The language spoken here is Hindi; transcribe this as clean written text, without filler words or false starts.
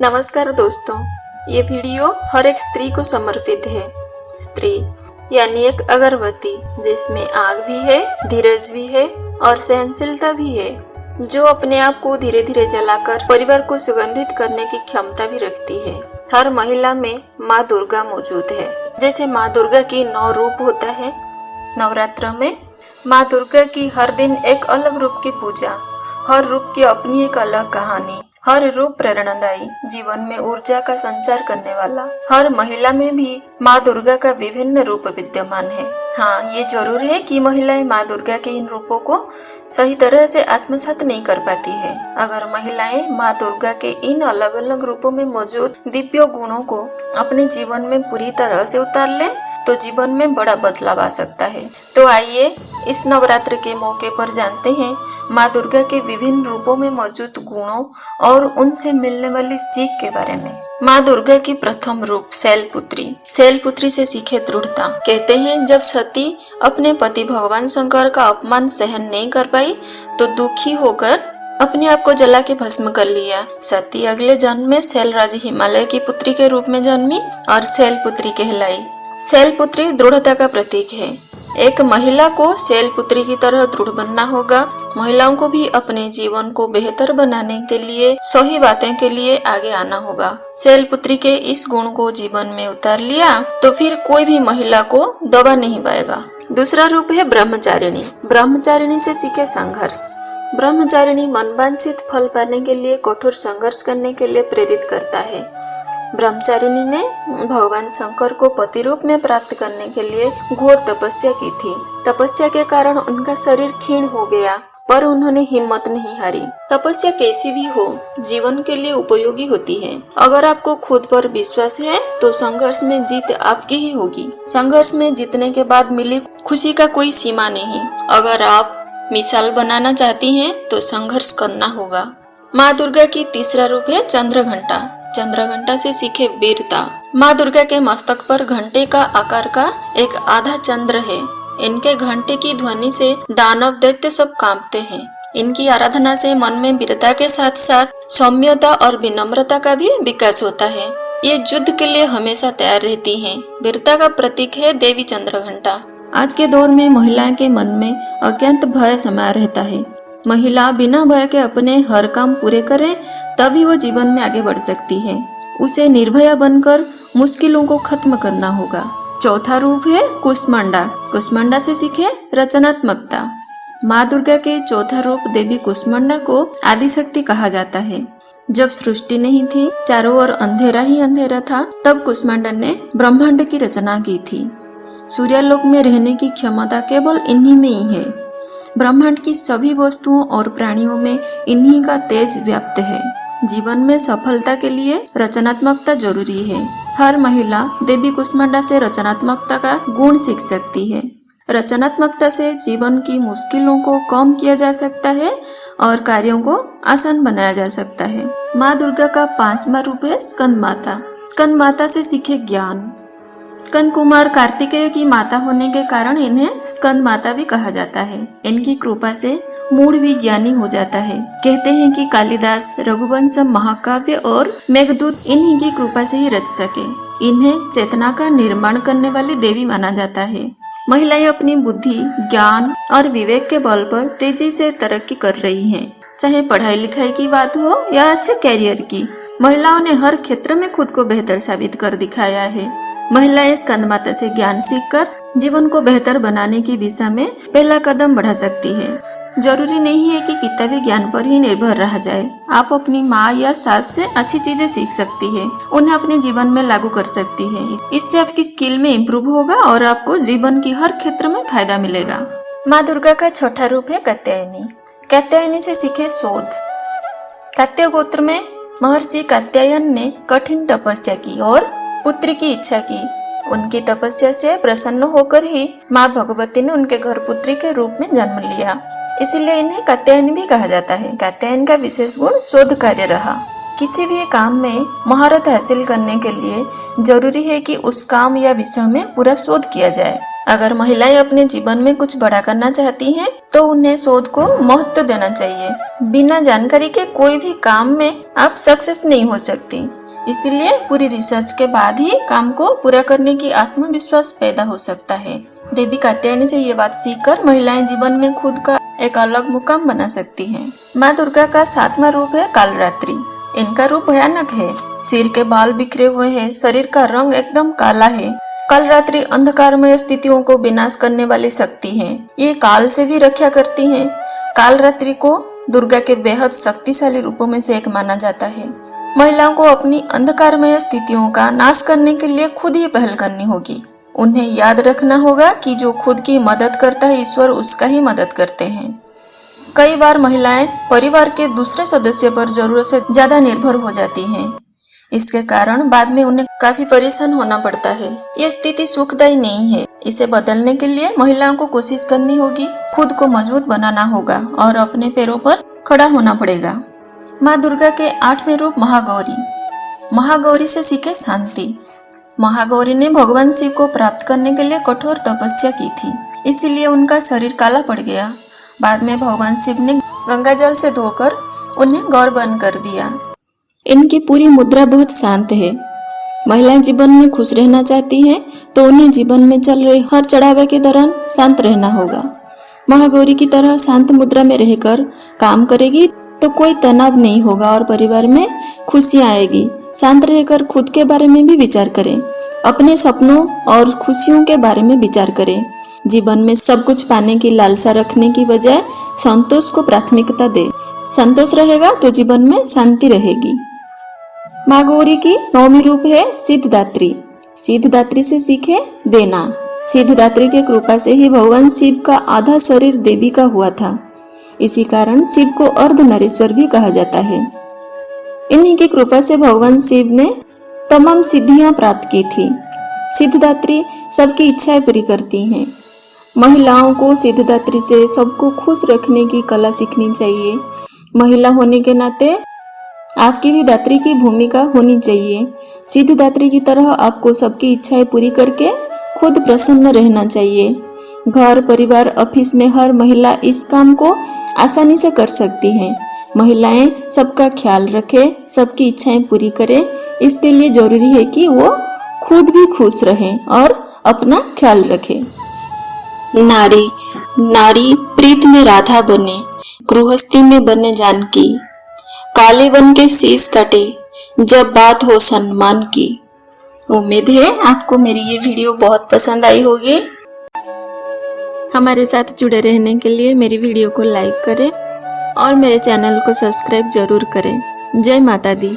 नमस्कार दोस्तों, ये वीडियो हर एक स्त्री को समर्पित है। स्त्री यानी एक अगरबत्ती जिसमें आग भी है, धीरज भी है और सहनशीलता भी है, जो अपने आप को धीरे धीरे जलाकर परिवार को सुगंधित करने की क्षमता भी रखती है। हर महिला में माँ दुर्गा मौजूद है। जैसे माँ दुर्गा की 9 रूप होता है, नवरात्र में माँ दुर्गा की हर दिन एक अलग रूप की पूजा, हर रूप की अपनी एक अलग कहानी, हर रूप प्रेरणादायी, जीवन में ऊर्जा का संचार करने वाला। हर महिला में भी माँ दुर्गा का विभिन्न रूप विद्यमान है। हाँ, ये जरूर है कि महिलाएं माँ दुर्गा के इन रूपों को सही तरह से आत्मसात नहीं कर पाती है। अगर महिलाएं माँ दुर्गा के इन अलग अलग रूपों में मौजूद दिव्य गुणों को अपने जीवन में पूरी तरह से उतार लें तो जीवन में बड़ा बदलाव आ सकता है। तो आइए इस नवरात्र के मौके पर जानते हैं माँ दुर्गा के विभिन्न रूपों में मौजूद गुणों और उनसे मिलने वाली सीख के बारे में। माँ दुर्गा की प्रथम रूप शैलपुत्री। शैलपुत्री से सीखे दृढ़ता। कहते हैं जब सती अपने पति भगवान शंकर का अपमान सहन नहीं कर पाई तो दुखी होकर अपने आप को जला के भस्म कर लिया। सती अगले जन्म में शैलराज हिमालय की पुत्री के रूप में जन्मी और शैलपुत्री कहलाई। शैलपुत्री दृढ़ता का प्रतीक है। एक महिला को शैलपुत्री की तरह दृढ़ बनना होगा। महिलाओं को भी अपने जीवन को बेहतर बनाने के लिए, सही बातें के लिए आगे आना होगा। शैलपुत्री के इस गुण को जीवन में उतार लिया तो फिर कोई भी महिला को दबा नहीं पाएगा। दूसरा रूप है ब्रह्मचारिणी। ब्रह्मचारिणी से सीखे संघर्ष। ब्रह्मचारिणी मनवांछित फल पाने के लिए कठोर संघर्ष करने के लिए प्रेरित करता है। ब्रह्मचारिणी ने भगवान शंकर को पति रूप में प्राप्त करने के लिए घोर तपस्या की थी। तपस्या के कारण उनका शरीर क्षीण हो गया, पर उन्होंने हिम्मत नहीं हारी। तपस्या कैसी भी हो, जीवन के लिए उपयोगी होती है। अगर आपको खुद पर विश्वास है तो संघर्ष में जीत आपकी ही होगी। संघर्ष में जीतने के बाद मिली खुशी का कोई सीमा नहीं। अगर आप मिसाल बनाना चाहती हैं तो संघर्ष करना होगा। माँ दुर्गा की तीसरा रूप है चंद्रघंटा। चंद्रघंटा से सीखे वीरता। माँ दुर्गा के मस्तक पर घंटे का आकार का एक आधा चंद्र है। इनके घंटे की ध्वनि से दानव दैत्य सब कांपते हैं। इनकी आराधना से मन में वीरता के साथ साथ सौम्यता और विनम्रता का भी विकास होता है। ये युद्ध के लिए हमेशा तैयार रहती हैं। वीरता का प्रतीक है देवी चंद्रघंटा। आज के दौर में महिलाओं के मन में अत्यंत भय समाया रहता है। महिला बिना भय के अपने हर काम पूरे करे तभी वो जीवन में आगे बढ़ सकती है। उसे निर्भया बनकर मुश्किलों को खत्म करना होगा। चौथा रूप है कुष्मांडा। कुष्मांडा से सीखे रचनात्मकता। माँ दुर्गा के चौथा रूप देवी कुष्मांडा को आदिशक्ति कहा जाता है। जब सृष्टि नहीं थी, चारों ओर अंधेरा ही अंधेरा था, तब कुष्मांडा ने ब्रह्मांड की रचना की थी। सूर्यलोक में रहने की क्षमता केवल इन्हीं में ही है। ब्रह्मांड की सभी वस्तुओं और प्राणियों में इन्हीं का तेज व्याप्त है। जीवन में सफलता के लिए रचनात्मकता जरूरी है। हर महिला देवी कुष्मांडा से रचनात्मकता का गुण सीख सकती है। रचनात्मकता से जीवन की मुश्किलों को कम किया जा सकता है और कार्यों को आसान बनाया जा सकता है। माँ दुर्गा का 5वां रूप है स्कंद माता। स्कंद माता से सीखे ज्ञान। स्कंद कुमार कार्तिकेय की माता होने के कारण इन्हें स्कंद माता भी कहा जाता है। इनकी कृपा से मूड भी ज्ञानी हो जाता है। कहते हैं कि कालिदास, रघुवंश महाकाव्य और मेघदूत इन्हीं की कृपा से ही रच सके। इन्हें चेतना का निर्माण करने वाली देवी माना जाता है। महिलाएं अपनी बुद्धि, ज्ञान और विवेक के बल पर तेजी से तरक्की कर रही हैं। चाहे पढ़ाई लिखाई की बात हो या अच्छे कैरियर की, महिलाओं ने हर क्षेत्र में खुद को बेहतर साबित कर दिखाया है। महिलाएं स्कंद माता से ज्ञान सीखकर जीवन को बेहतर बनाने की दिशा में पहला कदम बढ़ा सकती है। जरूरी नहीं है कि किताबी ज्ञान पर ही निर्भर रहा जाए। आप अपनी माँ या सास से अच्छी चीजें सीख सकती है, उन्हें अपने जीवन में लागू कर सकती है। इससे आपकी स्किल में इम्प्रूव होगा और आपको जीवन की हर क्षेत्र में फायदा मिलेगा। माँ दुर्गा का छठा रूप है कात्यायनी। कात्यायनी से सीखे शोध। कात्य गोत्र में महर्षि कात्यायन ने कठिन तपस्या की और पुत्र की इच्छा की। उनकी तपस्या से प्रसन्न होकर ही माँ भगवती ने उनके घर पुत्री के रूप में जन्म लिया। इसीलिए इन्हें कात्यायनी भी कहा जाता है। कात्यायन का विशेष गुण शोध कार्य रहा। किसी भी काम में महारत हासिल करने के लिए जरूरी है कि उस काम या विषय में पूरा शोध किया जाए। अगर महिलाएं अपने जीवन में कुछ बड़ा करना चाहती हैं, तो उन्हें शोध को महत्व देना चाहिए। बिना जानकारी के कोई भी काम में आप सक्सेस नहीं हो सकती। इसलिए पूरी रिसर्च के बाद ही काम को पूरा करने की आत्मविश्वास पैदा हो सकता है। देवी कात्यायनी से ये बात सीखकर महिलाएं जीवन में खुद का एक अलग मुकाम बना सकती हैं। माँ दुर्गा का 7वां रूप है कालरात्रि। इनका रूप भयानक है। सिर के बाल बिखरे हुए हैं, शरीर का रंग एकदम काला है। कालरात्रि अंधकारमय स्थितियों को विनाश करने वाली शक्ति है। ये काल से भी रक्षा करती हैं। कालरात्रि को दुर्गा के बेहद शक्तिशाली रूपों में से एक माना जाता है। महिलाओं को अपनी अंधकारमय स्थितियों का नाश करने के लिए खुद ही पहल करनी होगी। उन्हें याद रखना होगा कि जो खुद की मदद करता है, ईश्वर उसका ही मदद करते हैं। कई बार महिलाएं परिवार के दूसरे सदस्य पर जरूरत से ज्यादा निर्भर हो जाती हैं। इसके कारण बाद में उन्हें काफी परेशान होना पड़ता है। ये स्थिति सुखदायी नहीं है। इसे बदलने के लिए महिलाओं को कोशिश करनी होगी, खुद को मजबूत बनाना होगा और अपने पैरों पर खड़ा होना पड़ेगा। माँ दुर्गा के 8वें रूप महागौरी। महागौरी से सीखे शांति। महागौरी ने भगवान शिव को प्राप्त करने के लिए कठोर तपस्या की थी, इसीलिए उनका शरीर काला पड़ गया। बाद में भगवान शिव ने गंगा जल से धोकर उन्हें गौर बन कर दिया। इनकी पूरी मुद्रा बहुत शांत है। महिलाएं जीवन में खुश रहना चाहती हैं, तो उन्हें जीवन में चल रहे हर चढ़ावे के दौरान शांत रहना होगा। महागौरी की तरह शांत मुद्रा में रहकर काम करेगी तो कोई तनाव नहीं होगा और परिवार में खुशियां आएगी। शांत रहकर खुद के बारे में भी विचार करें। अपने सपनों और खुशियों के बारे में विचार करें। जीवन में सब कुछ पाने की लालसा रखने की बजाय संतोष को प्राथमिकता दे। संतोष रहेगा तो जीवन में शांति रहेगी। माँ गौरी की 9वीं रूप है सिद्धदात्री। सिद्धदात्री से सीखे देना। सिद्धदात्री के कृपा से ही भगवान शिव का आधा शरीर देवी का हुआ था। इसी कारण शिव को अर्धनरीश्वर भी कहा जाता है। इन्हीं की कृपा से भगवान शिव ने तमाम सिद्धियां प्राप्त की थी। सिद्धदात्री सबकी इच्छाएं पूरी करती हैं। महिलाओं को सिद्धदात्री से सबको खुश रखने की कला सीखनी चाहिए। महिला होने के नाते आपकी भी दात्री की भूमिका होनी चाहिए। सिद्धदात्री की तरह आपको सबकी इच्छाएं पूरी करके खुद प्रसन्न रहना चाहिए। घर, परिवार, ऑफिस में हर महिला इस काम को आसानी से कर सकती है। महिलाएं सबका ख्याल रखें, सबकी इच्छाएं पूरी करें। इसके लिए जरूरी है कि वो खुद भी खुश रहें और अपना ख्याल रखें। नारी नारी प्रीत में राधा बने, गृहस्थी में बने जानकी। काले बन के शीश काटे जब बात हो सम्मान की। उम्मीद है आपको मेरी ये वीडियो बहुत पसंद आई होगी। हमारे साथ जुड़े रहने के लिए मेरी वीडियो को लाइक करें और मेरे चैनल को सब्सक्राइब जरूर करें। जय माता दी।